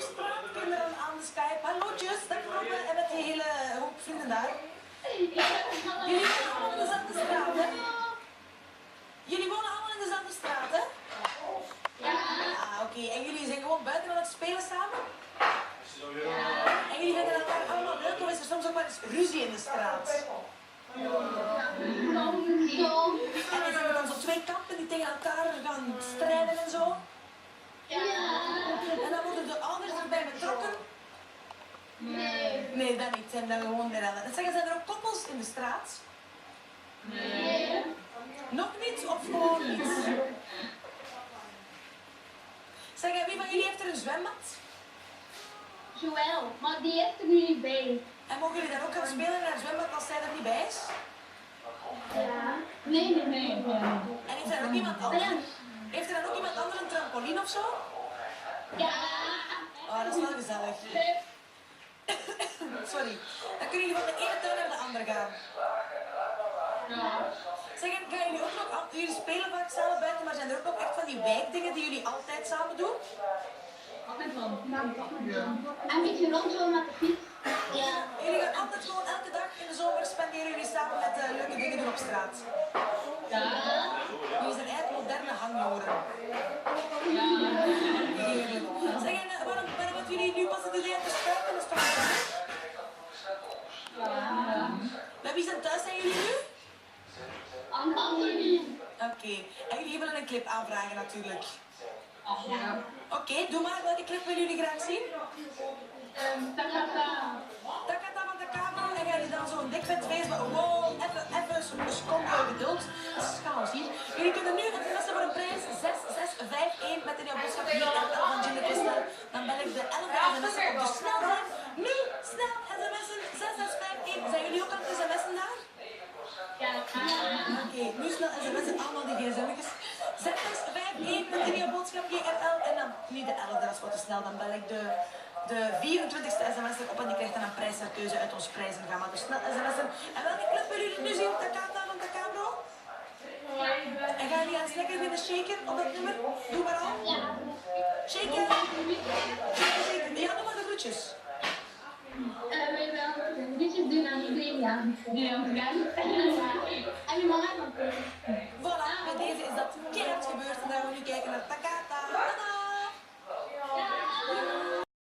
straatkinderen aan de Skype. Hallootjes, dag Robbe en met die hele hoop vrienden daar. Jullie wonen allemaal in dezelfde straat, hè? Jullie wonen allemaal in dezelfde straat, hè? Ja. Ah, oké. En jullie zijn gewoon buiten aan het spelen samen? Ja. En jullie vinden elkaar allemaal leuk of is er soms ook wel eens ruzie in de straat? En zijn er dan zo twee kampen die tegen elkaar gaan strijden en zo? Ja. En dan worden de ouders erbij betrokken? Nee. Nee, dat niet. Zijn dan gewoon de rellen. En zeggen, zijn er ook koppels in de straat? Nee. Nog niet of gewoon niet? Zeg, wie van jullie heeft er een zwembad? Joël, maar die heeft er nu niet bij. En mogen jullie dan ook gaan spelen in haar zwembad als zij er niet bij is? Ja. Nee. En heeft er dan ook iemand anders? Heeft er dan ook iemand anders een trampoline of zo? Ja. Oh, dat is wel gezellig. Sorry. Dan kunnen jullie van de ene tuin naar de andere gaan. Ja. Zeg, en gaan jullie ook nog... Jullie spelen vaak samen buiten, maar zijn er ook nog echt van die wijkdingen die jullie altijd samen doen? Een beetje rondlopen met de fiets. Ja. Jullie gaan altijd gewoon elke dag in de zomer spenderen jullie samen met leuke dingen doen op straat. Ja. Jullie zijn eigenlijk moderne hangjoren. Ja. Zeg, en waarom hebben jullie nu pas het idee om te spuiten? Dat is toch niet? Ja. Bij wie zijn thuis zijn jullie nu? Antonie. Oké. En jullie willen een clip aanvragen natuurlijk. Ja. Oké, doe maar. Welke clip willen jullie graag zien? Takata. Takata van de Cabro. En gaan jullie dan zo'n dik vet feest, maar wow, even een seconde geduld. Dat is chaos hier. Jullie kunnen nu sms'en voor een prijs 6651 met in jouw boodschap hier en L van Gin de Crystal. Dan bel ik de 11 sms'en op de snelheid. Nu snel sms'en 6651. Zijn jullie ook aan het sms'en daar? Ja. Oké, nu snel sms'en allemaal die gsm'tjes. 6651 met in jouw boodschap GRL en dan niet de 11e, dat is wat te snel. Dan bel ik de 24ste sms'er op en die krijgt dan een prijskeuze uit ons prijzengamma. Dus snel sms'en. En welke club willen jullie nu zien? Takata van de Cabro? En gaan jullie aan het lekker willen shaken op dat nummer? Doe maar al. Ja. Shaken. Shaken. Ja, doe maar de groetjes. Wil je wel een beetje doen aan iedereen? Ja. En je mama van Voilà, bij deze is dat keihard gebeurd. En dan gaan we nu kijken naar Takata.